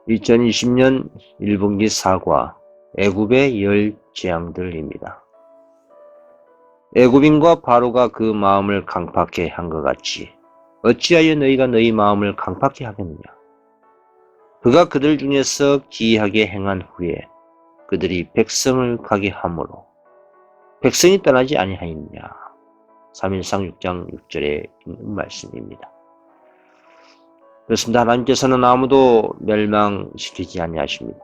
2020년 1분기 사과, 애굽의 10재앙들입니다. 애굽인과 바로가 그 마음을 강팍해 한 것 같이 어찌하여 너희가 너희 마음을 강팍해 하겠느냐. 그가 그들 중에서 기이하게 행한 후에 그들이 백성을 가게 하므로 백성이 떠나지 아니하였느냐. 3일상 6장 6절에 있는 말씀입니다. 그렇습니다. 하나님께서는 아무도 멸망시키지 아니하십니다.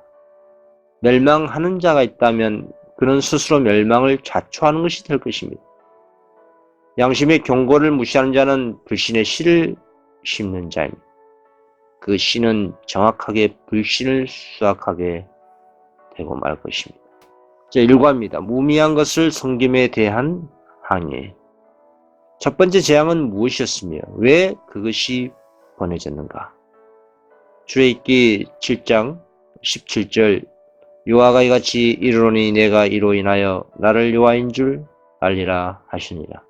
멸망하는 자가 있다면 그는 스스로 멸망을 자초하는 것이 될 것입니다. 양심의 경고를 무시하는 자는 불신의 씨를 심는 자입니다. 그 씨는 정확하게 불신을 수확하게 되고 말 것입니다. 제1과입니다. 무미한 것을 섬김에 대한 항해. 첫 번째 재앙은 무엇이었으며 왜 그것이 보내졌는가? 출애굽기 7장 17절 여호와가 이같이 이르노니 내가 이로 인하여 나를 여호와인 줄 알리라 하시니라.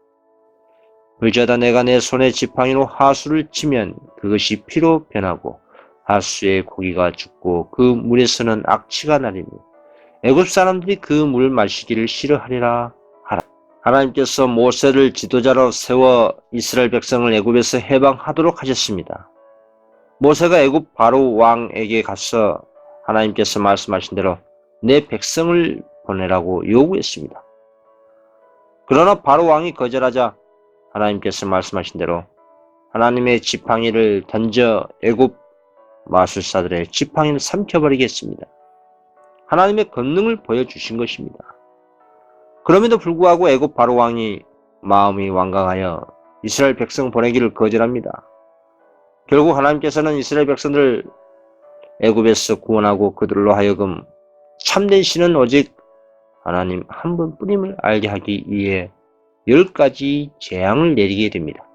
불자다 내가 내 손에 지팡이로 하수를 치면 그것이 피로 변하고 하수의 고기가 죽고 그 물에서는 악취가 나리니 애굽 사람들이 그 물 마시기를 싫어하리라 하라. 하나님께서 모세를 지도자로 세워 이스라엘 백성을 애굽에서 해방하도록 하셨습니다. 모세가 애굽 바로 왕에게 가서 하나님께서 말씀하신 대로 내 백성을 보내라고 요구했습니다. 그러나 바로 왕이 거절하자 하나님께서 말씀하신 대로 하나님의 지팡이를 던져 애굽 마술사들의 지팡이를 삼켜버리겠습니다. 하나님의 권능을 보여주신 것입니다. 그럼에도 불구하고 애굽 바로 왕이 마음이 완강하여 이스라엘 백성 보내기를 거절합니다. 결국 하나님께서는 이스라엘 백성들을 애굽에서 구원하고 그들로 하여금 참된 신은 오직 하나님 한 분뿐임을 알게 하기 위해 10가지 재앙을 내리게 됩니다.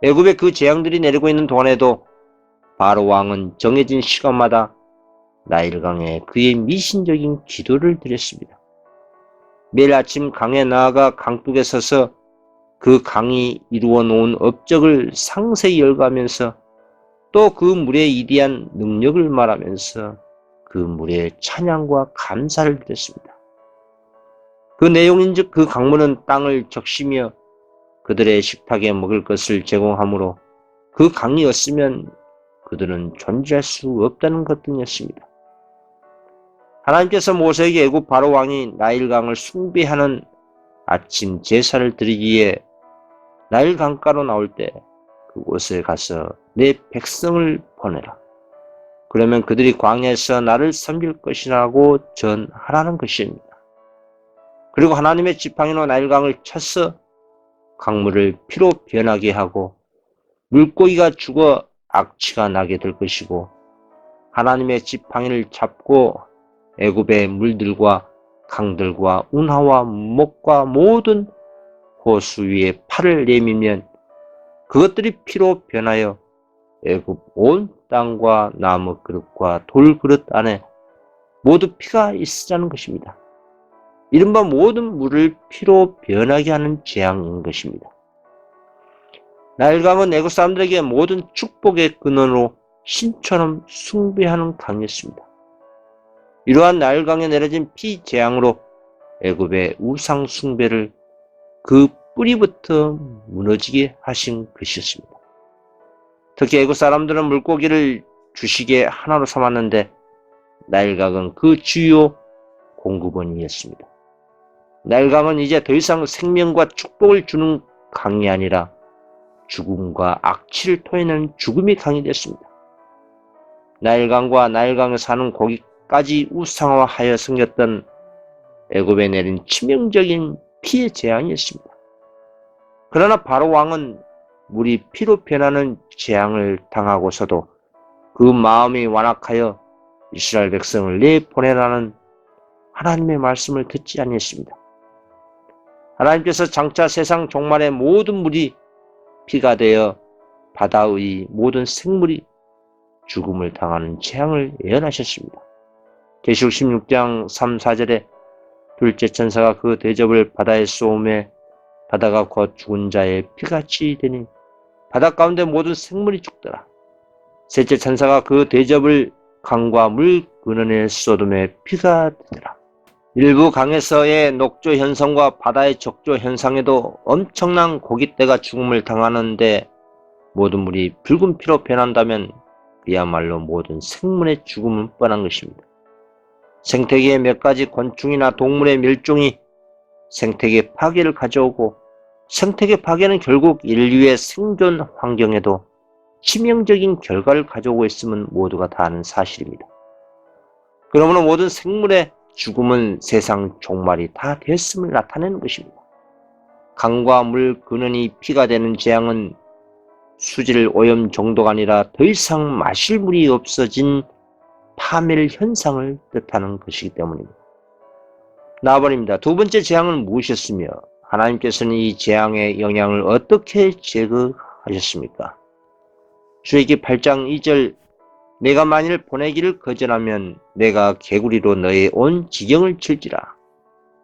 애굽에 그 재앙들이 내리고 있는 동안에도 바로 왕은 정해진 시간마다 나일강에 그의 미신적인 기도를 드렸습니다. 매일 아침 강에 나아가 강둑에 서서 그 강이 이루어 놓은 업적을 상세히 열거하면서 또 그 물의 이디한 능력을 말하면서 그 물에 찬양과 감사를 드렸습니다. 그 내용인즉 그 강물은 땅을 적시며 그들의 식탁에 먹을 것을 제공하므로 그 강이 없으면 그들은 존재할 수 없다는 것 등이었습니다. 하나님께서 모세에게 애굽 바로 왕이 나일강을 숭배하는 아침 제사를 드리기에 나일 강가로 나올 때 그곳에 가서 내 백성을 보내라. 그러면 그들이 광야에서 나를 섬길 것이라고 전하라는 것입니다. 그리고 하나님의 지팡이로 나일강을 쳐서 강물을 피로 변하게 하고 물고기가 죽어 악취가 나게 될 것이고 하나님의 지팡이를 잡고 애굽의 물들과 강들과 운하와 목과 모든 호수 위에 팔을 내밀면 그것들이 피로 변하여 애굽 온 땅과 나무 그릇과 돌 그릇 안에 모두 피가 있으라는 것입니다. 이른바 모든 물을 피로 변하게 하는 재앙인 것입니다. 나일강은 애굽 사람들에게 모든 축복의 근원으로 신처럼 숭배하는 강이었습니다. 이러한 나일강에 내려진 피 재앙으로 애굽의 우상 숭배를 그 뿌리부터 무너지게 하신 것이었습니다. 특히 애굽 사람들은 물고기를 주식의 하나로 삼았는데 나일강은 그 주요 공급원이었습니다. 나일강은 이제 더 이상 생명과 축복을 주는 강이 아니라 죽음과 악취를 토해내는 죽음의 강이 됐습니다. 나일강과 나일강에 사는 고기까지 우상화하여 생겼던 애굽에 내린 치명적인 피의 재앙이었습니다. 그러나 바로 왕은 물이 피로 변하는 재앙을 당하고서도 그 마음이 완악하여 이스라엘 백성을 내보내라는 하나님의 말씀을 듣지 아니했습니다. 하나님께서 장차 세상 종말의 모든 물이 피가 되어 바다의 모든 생물이 죽음을 당하는 재앙을 예언하셨습니다. 계시록 16장 3, 4절에 둘째 천사가 그 대접을 바다에 쏘음에 바다가 곧 죽은 자의 피같이 되니 바다 가운데 모든 생물이 죽더라. 셋째 천사가 그 대접을 강과 물 근원의 소돔의 피가 되더라. 일부 강에서의 녹조 현상과 바다의 적조 현상에도 엄청난 고깃대가 죽음을 당하는데 모든 물이 붉은 피로 변한다면 그야말로 모든 생물의 죽음은 뻔한 것입니다. 생태계의 몇 가지 곤충이나 동물의 멸종이 생태계 파괴를 가져오고 생태계 파괴는 결국 인류의 생존 환경에도 치명적인 결과를 가져오고 있음은 모두가 다 아는 사실입니다. 그러므로 모든 생물의 죽음은 세상 종말이 다 됐음을 나타내는 것입니다. 강과 물 근원이 피가 되는 재앙은 수질 오염 정도가 아니라 더 이상 마실 물이 없어진 파멸 현상을 뜻하는 것이기 때문입니다. 나아버립니다. 두 번째 재앙은 무엇이었으며 하나님께서는 이 재앙의 영향을 어떻게 제거하셨습니까? 출애굽기 8장 2절 내가 만일 보내기를 거절하면 내가 개구리로 너의 온 지경을 칠지라.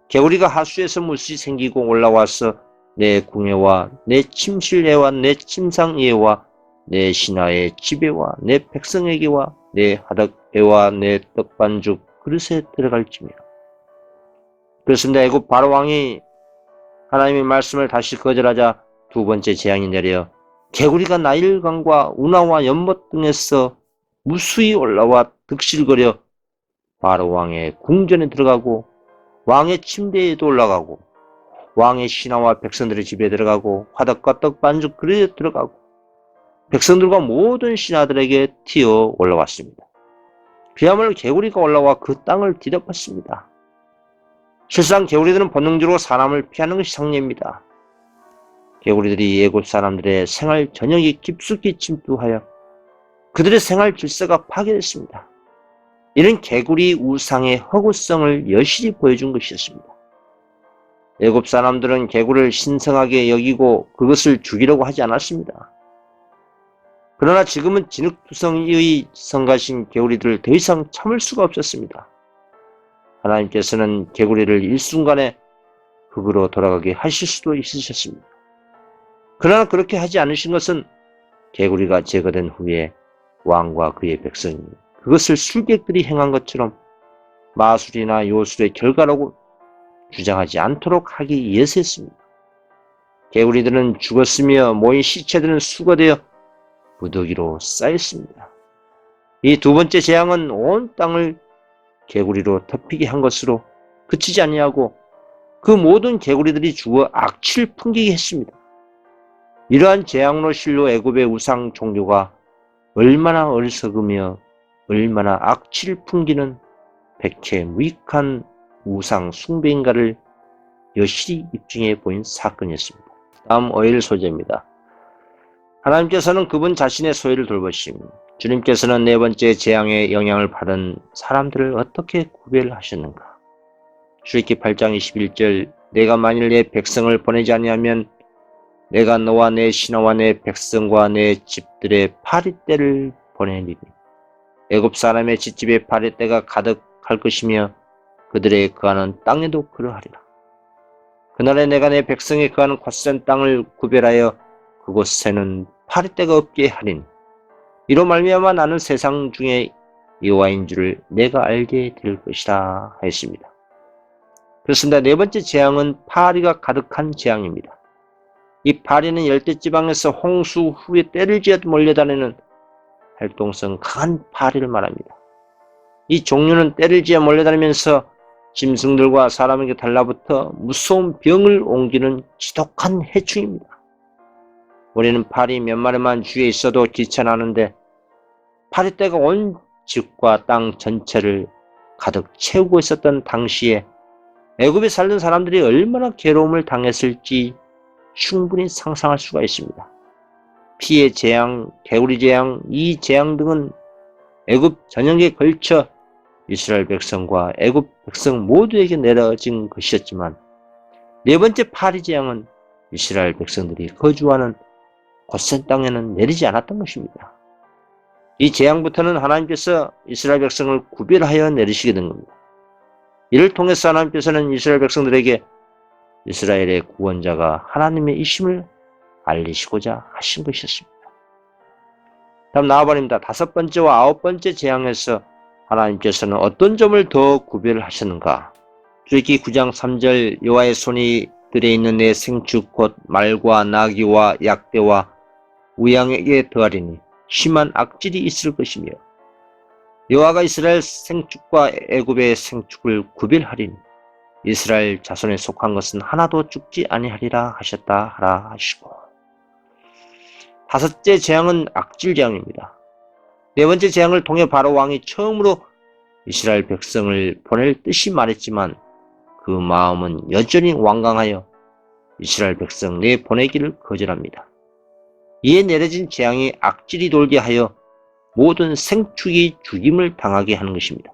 개구리가 하수에서 물이 생기고 올라와서 내 궁예와 내 침실예와 내 침상예와 내 신하의 집에와 내 백성에게와 내 하덕에와 내 떡반죽 그릇에 들어갈지며. 그렇습니다. 애굽 바로왕이 하나님의 말씀을 다시 거절하자 두 번째 재앙이 내려 개구리가 나일강과 운하와 연못 등에서 무수히 올라와 득실거려 바로왕의 궁전에 들어가고 왕의 침대에도 올라가고 왕의 신하와 백성들의 집에 들어가고 화덕과 떡반죽 그릇에 들어가고 백성들과 모든 신하들에게 튀어 올라왔습니다. 그야말로 개구리가 올라와 그 땅을 뒤덮었습니다. 실상 개구리들은 본능적으로 사람을 피하는 것이 상례입니다. 개구리들이 애굽 사람들의 생활 전역에 깊숙이 침투하여 그들의 생활 질서가 파괴됐습니다. 이는 개구리 우상의 허구성을 여실히 보여준 것이었습니다. 애굽 사람들은 개구리를 신성하게 여기고 그것을 죽이려고 하지 않았습니다. 그러나 지금은 진흙투성이의 성가신 개구리들을 더 이상 참을 수가 없었습니다. 하나님께서는 개구리를 일순간에 흙으로 돌아가게 하실 수도 있으셨습니다. 그러나 그렇게 하지 않으신 것은 개구리가 제거된 후에 왕과 그의 백성이 그것을 술객들이 행한 것처럼 마술이나 요술의 결과라고 주장하지 않도록 하기 위해서였습니다. 개구리들은 죽었으며 모인 시체들은 수거되어 무더기로 쌓였습니다. 이 두 번째 재앙은 온 땅을 개구리로 덮이게 한 것으로 그치지 아니하고 그 모든 개구리들이 죽어 악취를 풍기게 했습니다. 이러한 재앙으로 실로 애굽의 우상 종교가 얼마나 어리석으며 얼마나 악취를 풍기는 백해 무익한 우상 숭배인가를 여실히 입증해 보인 사건이었습니다. 다음 5일 소재입니다. 하나님께서는 그분 자신의 소유를 돌보심. 주님께서는 네 번째 재앙의 영향을 받은 사람들을 어떻게 구별하셨는가? 출애굽기 8장 21절 내가 만일 내 백성을 보내지 아니하면 내가 너와 내 신하와 내 백성과 내 집들의 파리떼를 보내리니 애굽 사람의 집집에 파리떼가 가득할 것이며 그들의 거하는 땅에도 그러하리라. 그날에 내가 내 백성이 거하는 곱센 땅을 구별하여 그곳에는 파리떼가 없게 하리니 이로 말미암아 나는 세상 중에 여호와인 줄을 내가 알게 될 것이라 하였습니다. 그렇습니다. 네 번째 재앙은 파리가 가득한 재앙입니다. 이 파리는 열대지방에서 홍수 후에 때를 지어 몰려다니는 활동성 강한 파리를 말합니다. 이 종류는 때를 지어 몰려다니면서 짐승들과 사람에게 달라붙어 무서운 병을 옮기는 지독한 해충입니다. 우리는 파리 몇 마리만 주위에 있어도 귀찮아하는데 파리떼가 온 집과 땅 전체를 가득 채우고 있었던 당시에 애굽에 살던 사람들이 얼마나 괴로움을 당했을지 충분히 상상할 수가 있습니다. 피해 재앙, 개구리 재앙, 이 재앙 등은 애굽 전역에 걸쳐 이스라엘 백성과 애굽 백성 모두에게 내려진 것이었지만 네 번째 파리 재앙은 이스라엘 백성들이 거주하는 곧센 땅에는 내리지 않았던 것입니다. 이 재앙부터는 하나님께서 이스라엘 백성을 구별하여 내리시게 된 겁니다. 이를 통해서 하나님께서는 이스라엘 백성들에게 이스라엘의 구원자가 하나님의 이심을 알리시고자 하신 것이었습니다. 다음 나와버립니다. 다섯 번째와 아홉 번째 재앙에서 하나님께서는 어떤 점을 더 구별하셨는가? 출애굽기 9장 3절 여호와의 손이 들에 있는 내 생축 곧 말과 나귀와 약대와 우양에게 더하리니 심한 악질이 있을 것이며 여호와가 이스라엘 생축과 애굽의 생축을 구별하리니 이스라엘 자손에 속한 것은 하나도 죽지 아니하리라 하셨다 하라 하시고, 다섯째 재앙은 악질 재앙입니다. 네 번째 재앙을 통해 바로 왕이 처음으로 이스라엘 백성을 보낼 뜻이 말했지만 그 마음은 여전히 완강하여 이스라엘 백성 내보내기를 거절합니다. 이에 내려진 재앙이 악질이 돌게 하여 모든 생축이 죽임을 당하게 하는 것입니다.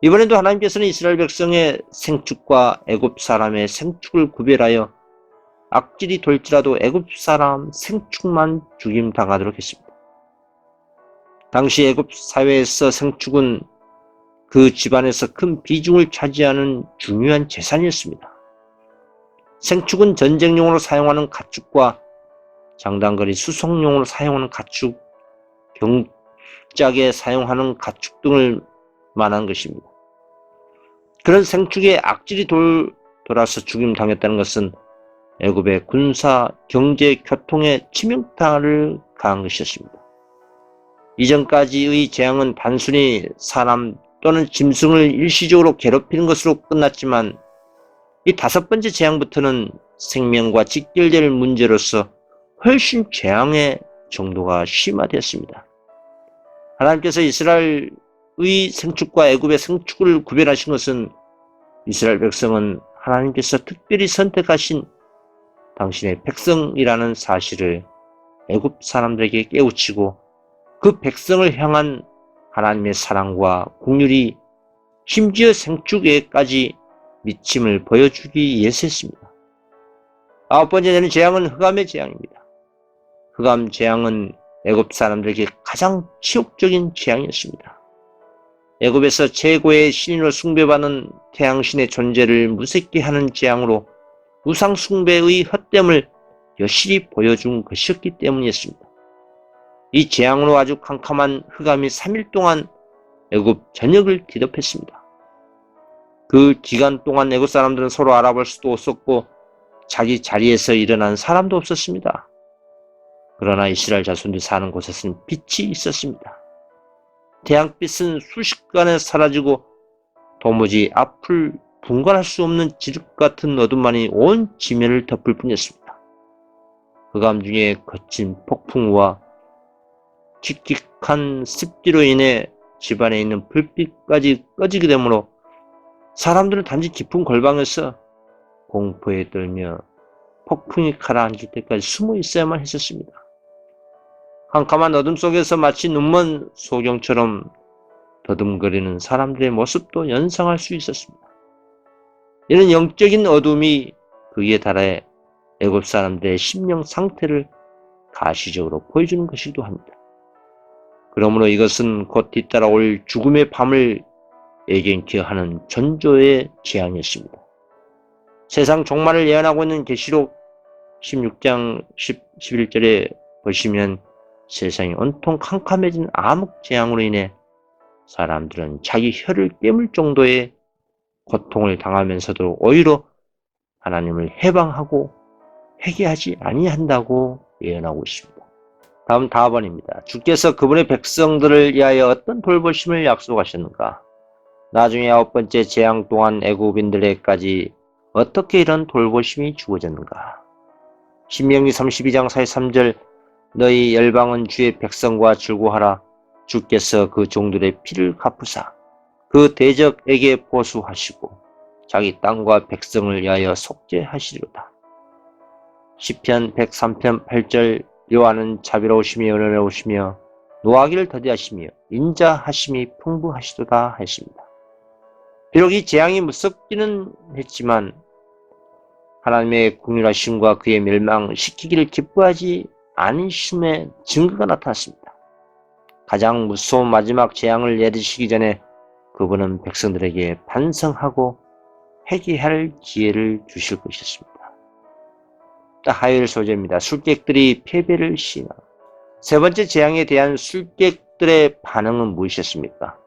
이번에도 하나님께서는 이스라엘 백성의 생축과 애굽 사람의 생축을 구별하여 악질이 돌지라도 애굽 사람 생축만 죽임 당하도록 했습니다. 당시 애굽 사회에서 생축은 그 집안에서 큰 비중을 차지하는 중요한 재산이었습니다. 생축은 전쟁용으로 사용하는 가축과 장단거리 수송용으로 사용하는 가축, 병작에 사용하는 가축 등을 말하는 것입니다. 그런 생축에 악질이 돌아서 죽임당했다는 것은 애굽의 군사, 경제, 교통에 치명타를 가한 것이었습니다. 이전까지의 재앙은 단순히 사람 또는 짐승을 일시적으로 괴롭히는 것으로 끝났지만 이 다섯 번째 재앙부터는 생명과 직결될 문제로서 훨씬 재앙의 정도가 심화되었습니다. 하나님께서 이스라엘의 생축과 애굽의 생축을 구별하신 것은 이스라엘 백성은 하나님께서 특별히 선택하신 당신의 백성이라는 사실을 애굽 사람들에게 깨우치고 그 백성을 향한 하나님의 사랑과 긍휼이 심지어 생축에까지 미침을 보여주기 위해서였습니다. 아홉 번째 되는 재앙은 흑암의 재앙입니다. 흑암 재앙은 애굽 사람들에게 가장 치욕적인 재앙이었습니다. 애굽에서 최고의 신으로 숭배받는 태양신의 존재를 무섭게 하는 재앙으로 우상 숭배의 헛됨을 여실히 보여준 것이었기 때문이었습니다. 이 재앙으로 아주 캄캄한 흑암이 3일 동안 애굽 전역을 뒤덮였습니다. 그 기간 동안 애굽 사람들은 서로 알아볼 수도 없었고 자기 자리에서 일어난 사람도 없었습니다. 그러나 이스라엘 자손들이 사는 곳에서는 빛이 있었습니다. 태양빛은 순식간에 사라지고 도무지 앞을 분간할 수 없는 지륵 같은 어둠만이 온 지면을 덮을 뿐이었습니다. 흑암 중에 거친 폭풍우와 칙칙한 습기로 인해 집안에 있는 불빛까지 꺼지게 되므로 사람들은 단지 깊은 골방에서 공포에 떨며 폭풍이 가라앉을 때까지 숨어 있어야만 했었습니다. 캄캄한 어둠 속에서 마치 눈먼 소경처럼 더듬거리는 사람들의 모습도 연상할 수 있었습니다. 이런 영적인 어둠이 극에 달해 애굽 사람들의 심령 상태를 가시적으로 보여주는 것이기도 합니다. 그러므로 이것은 곧 뒤따라올 죽음의 밤을 예견케 하는 전조의 재앙이었습니다. 세상 종말을 예언하고 있는 계시록 16장 11절에 보시면 세상이 온통 캄캄해진 암흑 재앙으로 인해 사람들은 자기 혀를 깨물 정도의 고통을 당하면서도 오히려 하나님을 해방하고 회개하지 아니한다고 예언하고 있습니다. 다음 4번입니다. 주께서 그분의 백성들을 위하여 어떤 돌보심을 약속하셨는가? 나중에 9번째 재앙 동안 애굽인들에게까지 어떻게 이런 돌보심이 주어졌는가? 신명기 32장 43절 너희 열방은 주의 백성과 즐거하라. 주께서 그 종들의 피를 갚으사 그 대적에게 보수하시고 자기 땅과 백성을 위하여 속죄하시리로다. 시편 103편 8절 여호와는 자비로우시며 은혜로우시며 노하기를 더디하시며 인자하심이 풍부하시도다 했습니다. 비록 이 재앙이 무섭기는 했지만 하나님의 긍휼하심과 그의 멸망시키기를 기뻐하지 않으심의 증거가 나타났습니다. 가장 무서운 마지막 재앙을 내리시기 전에 그분은 백성들에게 반성하고 회개할 기회를 주실 것이었습니다. 하요일 소재입니다. 술객들이 패배를 시인하고 세 번째 재앙에 대한 술객들의 반응은 무엇이었습니까?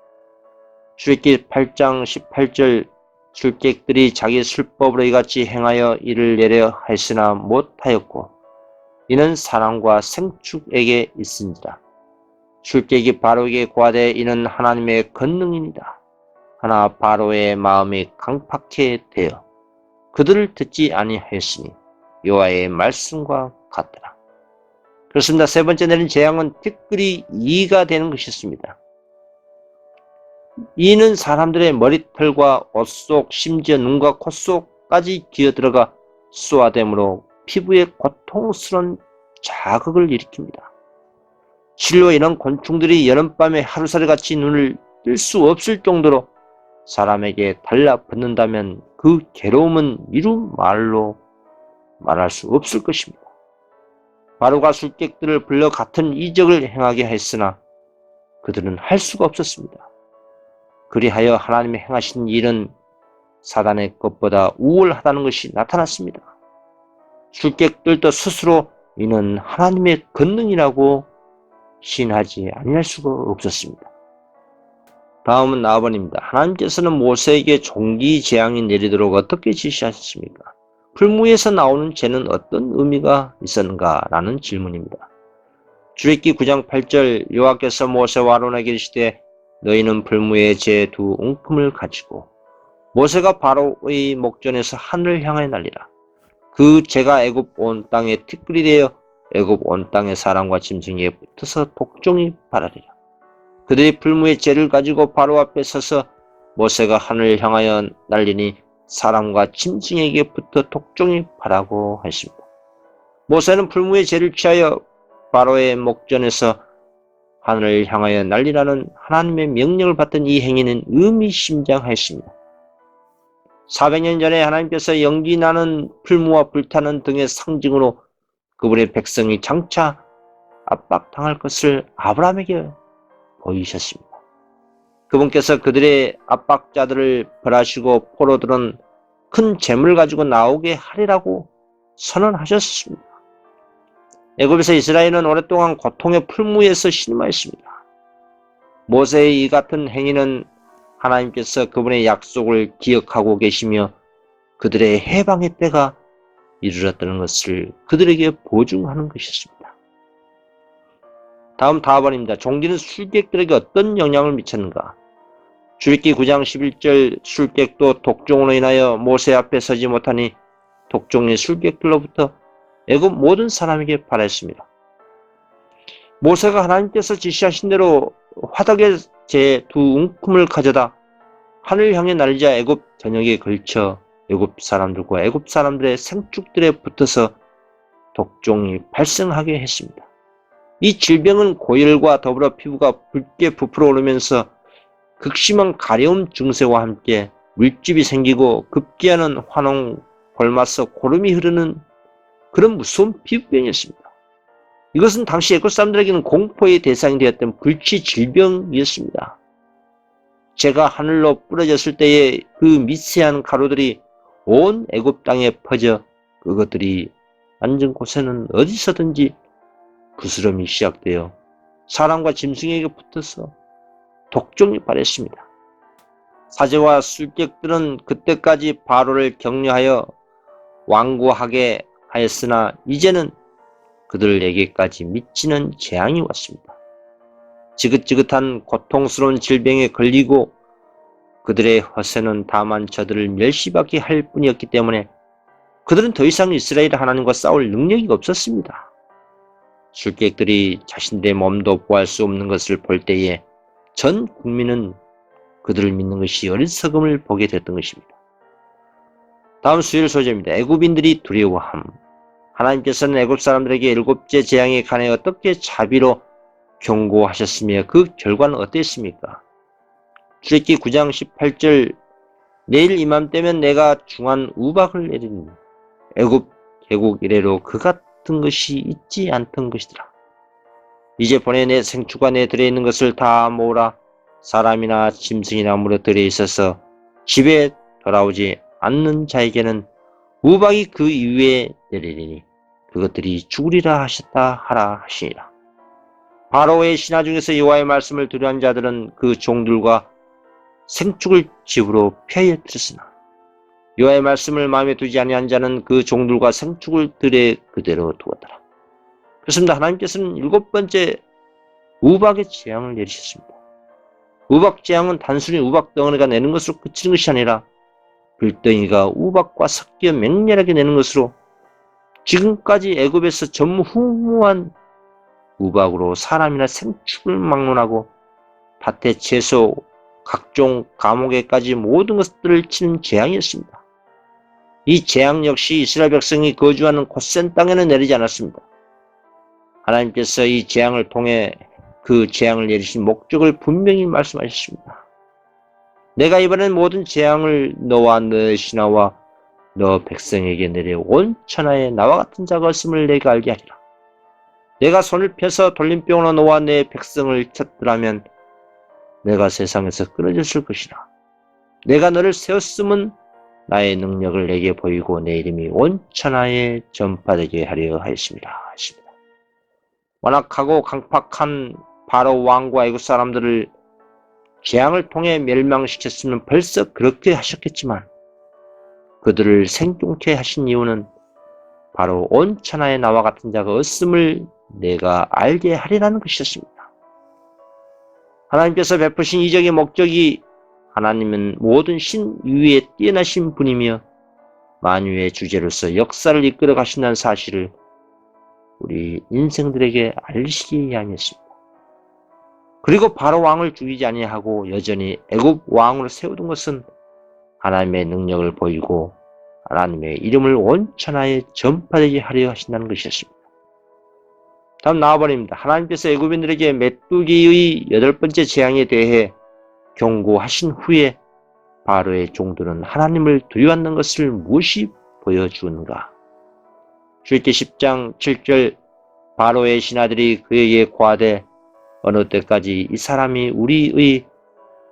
출애굽기 8장 18절 술객들이 자기 술법으로 이같이 행하여 이를 내려 하였으나 못하였고 이는 사람과 생축에게 있으니라. 술객이 바로에게 고하되 이는 하나님의 권능이니라. 하나 바로의 마음이 강팍해 되어 그들을 듣지 아니하였으니 여호와의 말씀과 같더라. 그렇습니다. 세 번째 내린 재앙은 티끌이 이가 되는 것이었습니다. 이는 사람들의 머리털과 옷 속 심지어 눈과 코 속까지 기어들어가 쏘아댐으로 피부에 고통스러운 자극을 일으킵니다. 실로 이런 곤충들이 여름밤에 하루살이같이 눈을 뜰 수 없을 정도로 사람에게 달라붙는다면 그 괴로움은 이루 말로 말할 수 없을 것입니다. 바로가 술객들을 불러 같은 이적을 행하게 했으나 그들은 할 수가 없었습니다. 그리하여 하나님이 행하신 일은 사단의 것보다 우월하다는 것이 나타났습니다. 술객들도 스스로 이는 하나님의 권능이라고 시인하지 아니할 수가 없었습니다. 다음은 나아번입니다. 하나님께서는 모세에게 종기 재앙이 내리도록 어떻게 지시하셨습니까? 풀무에서 나오는 재는 어떤 의미가 있었는가? 라는 질문입니다. 출애굽기 9장 8절 여호와께서 모세와 아론에게 이르시되 너희는 풀무에 재 두 웅큼을 가지고 모세가 바로의 목전에서 하늘을 향하여 날리라. 그 재가 애굽 온 땅에 티끌이 되어 애굽 온 땅의 사람과 짐승에게 붙어서 독종이 발하리라. 그들이 풀무의 재를 가지고 바로 앞에 서서 모세가 하늘을 향하여 날리니 사람과 짐승에게 붙어 독종이 발하고 하였습니다. 모세는 풀무의 재를 취하여 바로의 목전에서 하늘을 향하여 날리라는 하나님의 명령을 받던 이 행위는 의미심장하였습니다. 400년 전에 하나님께서 연기 나는 풀무와 불타는 등의 상징으로 그분의 백성이 장차 압박당할 것을 아브라함에게 보이셨습니다. 그분께서 그들의 압박자들을 벌하시고 포로들은 큰 재물을 가지고 나오게 하리라고 선언하셨습니다. 애굽에서 이스라엘은 오랫동안 고통의 풀무에서 신음하였습니다. 모세의 이 같은 행위는 하나님께서 그분의 약속을 기억하고 계시며 그들의 해방의 때가 이르렀다는 것을 그들에게 보증하는 것이었습니다. 다음 4번입니다. 종기는 술객들에게 어떤 영향을 미쳤는가? 출애굽기 9장 11절 술객도 독종으로 인하여 모세 앞에 서지 못하니 독종이 술객들로부터 애굽 모든 사람에게 발하였습니다. 모세가 하나님께서 지시하신 대로 화덕에 재 두 웅큼을 가져다 하늘 향해 날리자 애굽 전역에 걸쳐 애굽 사람들과 애굽 사람들의 생축들에 붙어서 독종이 발생하게 했습니다. 이 질병은 고열과 더불어 피부가 붉게 부풀어 오르면서 극심한 가려움 증세와 함께 물집이 생기고 급기야는 화농, 골마서 고름이 흐르는 그런 무서운 피부병이었습니다. 이것은 당시 애굽 사람들에게는 공포의 대상이 되었던 불치 질병이었습니다. 재가 하늘로 뿌려졌을 때에 그 미세한 가루들이 온 애굽 땅에 퍼져 그것들이 앉은 곳에는 어디서든지 부스럼이 시작되어 사람과 짐승에게 붙어서 독종이 발했습니다. 사제와 술객들은 그때까지 바로를 격려하여 완고하게 하였으나 이제는 그들에게까지 미치는 재앙이 왔습니다. 지긋지긋한 고통스러운 질병에 걸리고 그들의 허세는 다만 저들을 멸시받게 할 뿐이었기 때문에 그들은 더 이상 이스라엘 하나님과 싸울 능력이 없었습니다. 술객들이 자신들의 몸도 보호할 수 없는 것을 볼 때에 전 국민은 그들을 믿는 것이 어리석음을 보게 됐던 것입니다. 다음 수요일 소재입니다. 애굽인들이 두려워함. 하나님께서는 애굽 사람들에게 7째 재앙에 관해 어떻게 자비로 경고하셨으며 그 결과는 어땠습니까? 출애굽기 9장 18절 내일 이맘때면 내가 중한 우박을 내리니 애굽 개국 이래로 그 같은 것이 있지 않던 것이더라. 이제 보내 내 생축과 내 들에 있는 것을 다 모으라. 사람이나 짐승이나 물에 들에 있어서 집에 돌아오지 않는 자에게는 우박이 그 이후에 내리리니 그것들이 죽으리라 하셨다 하라 하시니라. 바로의 신하 중에서 여호와의 말씀을 두려워한 자들은 그 종들과 생축을 집으로 피하여 들었으나 여호와의 말씀을 마음에 두지 아니한 자는 그 종들과 생축을 들에 그대로 두었더라. 그렇습니다. 하나님께서는 7번째 우박의 재앙을 내리셨습니다. 우박 재앙은 단순히 우박 덩어리가 내는 것으로 그치는 것이 아니라 불덩이가 우박과 섞여 맹렬하게 내는 것으로 지금까지 애굽에서 전무후무한 우박으로 사람이나 생축을 막론하고 밭의 채소, 각종 감옥에까지 모든 것들을 치는 재앙이었습니다. 이 재앙 역시 이스라엘 백성이 거주하는 고센 땅에는 내리지 않았습니다. 하나님께서 이 재앙을 통해 그 재앙을 내리신 목적을 분명히 말씀하셨습니다. 내가 이번엔 모든 재앙을 너와 너의 신하와 너 백성에게 내려 온 천하에 나와 같은 자가 없음을 내가 알게 하리라. 내가 손을 펴서 돌림병으로 너와 내 백성을 쳤더라면 내가 세상에서 끊어졌을 것이라. 내가 너를 세웠음은 나의 능력을 내게 보이고 내 이름이 온 천하에 전파되게 하려 하였습니다. 완악하고 강팍한 바로 왕과 애국 사람들을 재앙을 통해 멸망시켰으면 벌써 그렇게 하셨겠지만 그들을 생존케 하신 이유는 바로 온 천하에 나와 같은 자가 없음을 내가 알게 하리라는 것이었습니다. 하나님께서 베푸신 이적의 목적이 하나님은 모든 신 위에 뛰어나신 분이며 만유의 주제로서 역사를 이끌어 가신다는 사실을 우리 인생들에게 알리시기 위함이었습니다. 그리고 바로 왕을 죽이지 아니하고 여전히 애굽 왕으로 세우던 것은 하나님의 능력을 보이고 하나님의 이름을 온 천하에 전파되게 하려 하신다는 것이었습니다. 다음 나와버립니다. 하나님께서 애굽인들에게 메뚜기의 8번째 재앙에 대해 경고하신 후에 바로의 종들은 하나님을 두려워하는 것을 무엇이 보여주는가? 출애굽기 10장 7절 바로의 신하들이 그에게 고하되 어느 때까지 이 사람이 우리의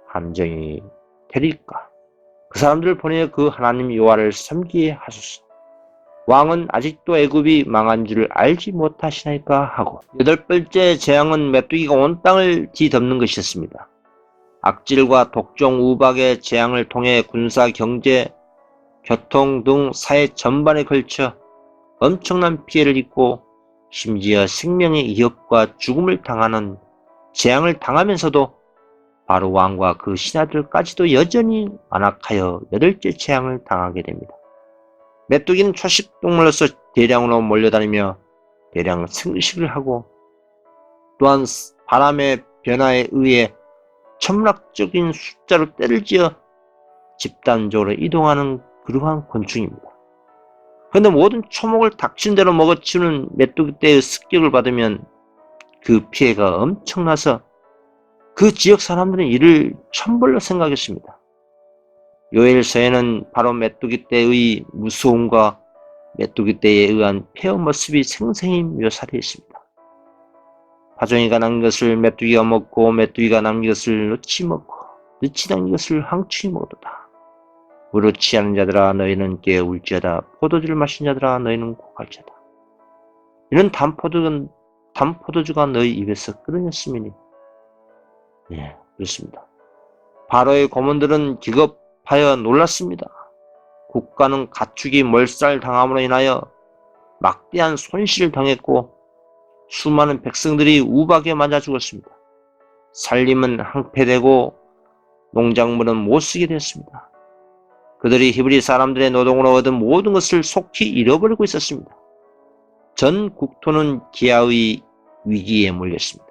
함정이 되리까? 그 사람들을 보내어 그 하나님 여호와를 섬기게 하소서. 왕은 아직도 애굽이 망한 줄을 알지 못하시나이까 하고 8번째 재앙은 메뚜기가 온 땅을 뒤덮는 것이었습니다. 악질과 독종 우박의 재앙을 통해 군사, 경제, 교통 등 사회 전반에 걸쳐 엄청난 피해를 입고 심지어 생명의 위협과 죽음을 당하는 재앙을 당하면서도 바로 왕과 그 신하들까지도 여전히 완악하여 8째 재앙을 당하게 됩니다. 메뚜기는 초식 동물로서 대량으로 몰려다니며 대량 생식을 하고 또한 바람의 변화에 의해 천문학적인 숫자로 때를 지어 집단적으로 이동하는 그러한 곤충입니다. 그런데 모든 초목을 닥친 대로 먹어치우는 메뚜기 떼의 습격을 받으면 그 피해가 엄청나서 그 지역 사람들은 이를 천벌로 생각했습니다. 요엘서에는 바로 메뚜기 떼의 무서움과 메뚜기 떼에 의한 폐허 모습이 생생히 묘사되어 있습니다. 파종이가 남긴 것을 메뚜기가 먹고 메뚜기가 남긴 것을 늑치 먹고 늑치 남긴 것을 항충이 먹도다. 무릇 취하는 자들아 너희는 깨울지어다. 포도주를 마신 자들아 너희는 고갈지어다. 이는 단포도주가 너희 입에서 끊어졌음이니. 예, 그렇습니다. 바로의 고문들은 기겁하여 놀랐습니다. 국가는 가축이 몰살당함으로 인하여 막대한 손실을 당했고 수많은 백성들이 우박에 맞아 죽었습니다. 살림은 항폐되고 농작물은 못쓰게 되었습니다. 그들이 히브리 사람들의 노동으로 얻은 모든 것을 속히 잃어버리고 있었습니다. 전 국토는 기아의 위기에 몰렸습니다.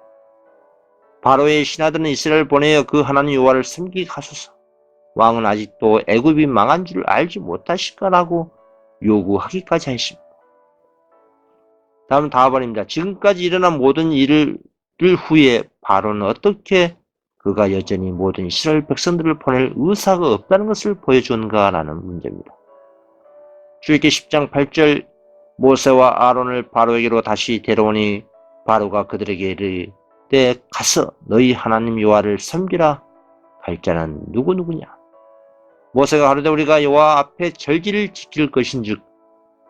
바로의 신하들은 이스라엘을 보내어 그 하나님 여호와를 섬기게 하소서. 왕은 아직도 애굽이 망한 줄 알지 못하실까라고 요구하기까지 하였습니다. 다음 다음번입니다. 지금까지 일어난 모든 일을 후에 바로는 어떻게 그가 여전히 모든 이스라엘 백성들을 보낼 의사가 없다는 것을 보여주는가라는 문제입니다. 출애굽기 10장 8절 모세와 아론을 바로에게로 다시 데려오니 바로가 그들에게 이르되 가서 너희 하나님 여호와를 섬기라 할 자는 누구냐? 모세가 가로되 우리가 여호와 앞에 절기를 지킬 것인즉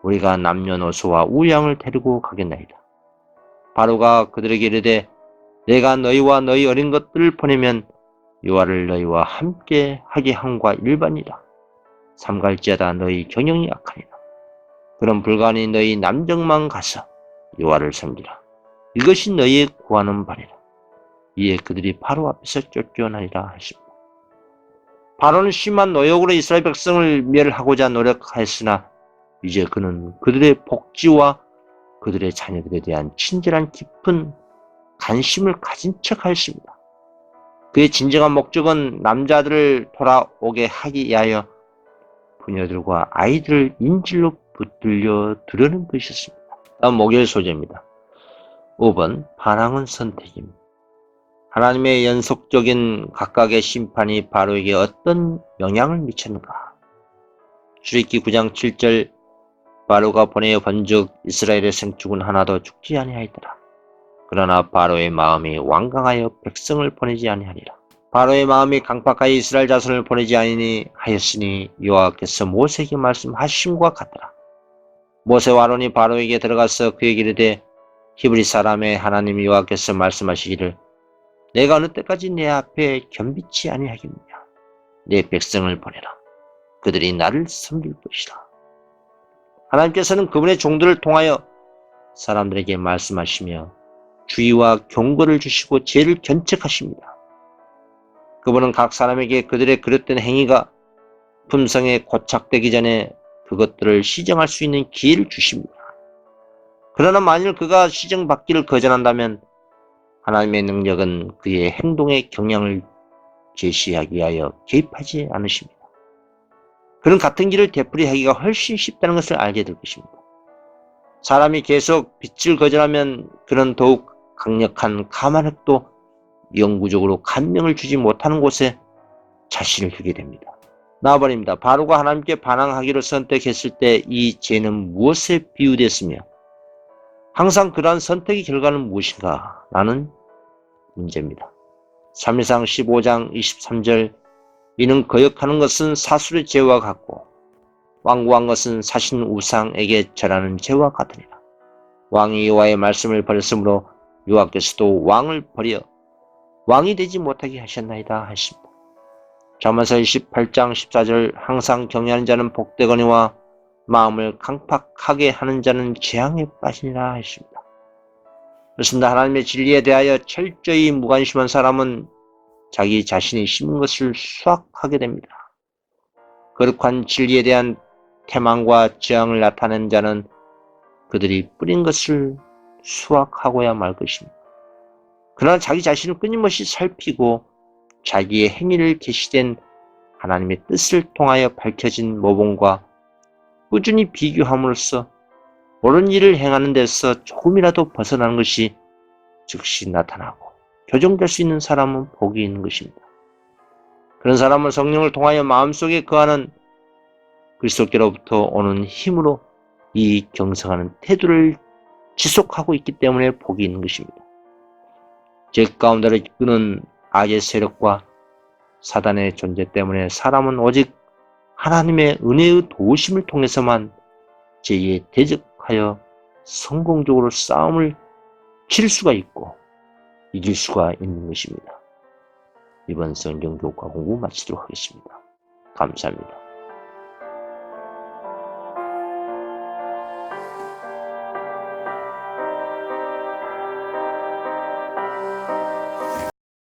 우리가 남녀노소와 우양을 데리고 가겠나이다. 바로가 그들에게 이르되 내가 너희와 너희 어린 것들을 보내면 여호와를 너희와 함께 하게 함과 일반이라. 삼갈지어다 너희 경영이 악하니라. 그럼 불가하니 너희 남정만 가서 여호와를 섬기라. 이것이 너희의 구하는 바니라. 이에 그들이 바로 앞에서 쫓겨나리라 하십니다. 바로는 심한 노역으로 이스라엘 백성을 멸하고자 노력하였으나 이제 그는 그들의 복지와 그들의 자녀들에 대한 친절한 깊은 관심을 가진 척하였습니다. 그의 진정한 목적은 남자들을 돌아오게 하기 위하여 부녀들과 아이들을 인질로 붙들려 두려는 것이었습니다. 다음 목요일 소재입니다. 5번 반항은 선택입니다. 하나님의 연속적인 각각의 심판이 바로에게 어떤 영향을 미쳤는가? 출애굽기 9장 7절 바로가 보내어 본즉 이스라엘의 생축은 하나도 죽지 아니하였더라. 그러나 바로의 마음이 완강하여 백성을 보내지 아니하니라. 바로의 마음이 강팍하여 이스라엘 자손을 보내지 아니하였으니 여호와께서 모세에게 말씀하심과 같더라. 모세와 아론이 바로에게 들어가서 그에게 이르되 히브리 사람의 하나님 여호와께서 말씀하시기를 내가 어느 때까지 내 앞에 겸비치 아니하겠느냐. 내 백성을 보내라. 그들이 나를 섬길 것이라. 하나님께서는 그분의 종들을 통하여 사람들에게 말씀하시며 주의와 경고를 주시고 죄를 견책하십니다. 그분은 각 사람에게 그들의 그릇된 행위가 품성에 고착되기 전에 그것들을 시정할 수 있는 기회를 주십니다. 그러나 만일 그가 시정받기를 거절한다면 하나님의 능력은 그의 행동에 경향을 제시하기 위하여 개입하지 않으십니다. 그는 같은 길을 되풀이하기가 훨씬 쉽다는 것을 알게 될 것입니다. 사람이 계속 빛을 거절하면 그는 더욱 강력한 가만획도 영구적으로 감명을 주지 못하는 곳에 자신을 두게 됩니다. 나아버립니다. 바로가 하나님께 반항하기를 선택했을 때 이 죄는 무엇에 비유됐으며 항상 그러한 선택의 결과는 무엇인가? 라는 문제입니다. 3일상 15장 23절 이는 거역하는 것은 사술의 죄와 같고 완고한 것은 사신 우상에게 절하는 죄와 같으니라. 왕이 여호와의 말씀을 버렸으므로 여호와께서도 왕을 버려 왕이 되지 못하게 하셨나이다 하십니다. 잠언서 28장 14절 항상 경외하는 자는 복되거니와 마음을 강팍하게 하는 자는 재앙에 빠지니라 하십니다. 그렇습니다. 하나님의 진리에 대하여 철저히 무관심한 사람은 자기 자신이 심은 것을 수확하게 됩니다. 거룩한 진리에 대한 태망과 저항을 나타낸 자는 그들이 뿌린 것을 수확하고야 말 것입니다. 그러나 자기 자신을 끊임없이 살피고 자기의 행위를 계시된 하나님의 뜻을 통하여 밝혀진 모범과 꾸준히 비교함으로써 옳은 일을 행하는 데서 조금이라도 벗어나는 것이 즉시 나타나고 교정될 수 있는 사람은 복이 있는 것입니다. 그런 사람은 성령을 통하여 마음속에 거하는 그리스도께로부터 오는 힘으로 이 경성하는 태도를 지속하고 있기 때문에 복이 있는 것입니다. 죄 가운데로 이끄는 악의 세력과 사단의 존재 때문에 사람은 오직 하나님의 은혜의 도우심을 통해서만 죄에 대적하여 성공적으로 싸움을 칠 수가 있고 이길 수가 있는 것입니다. 이번 성경 교과 공부 마치도록 하겠습니다. 감사합니다.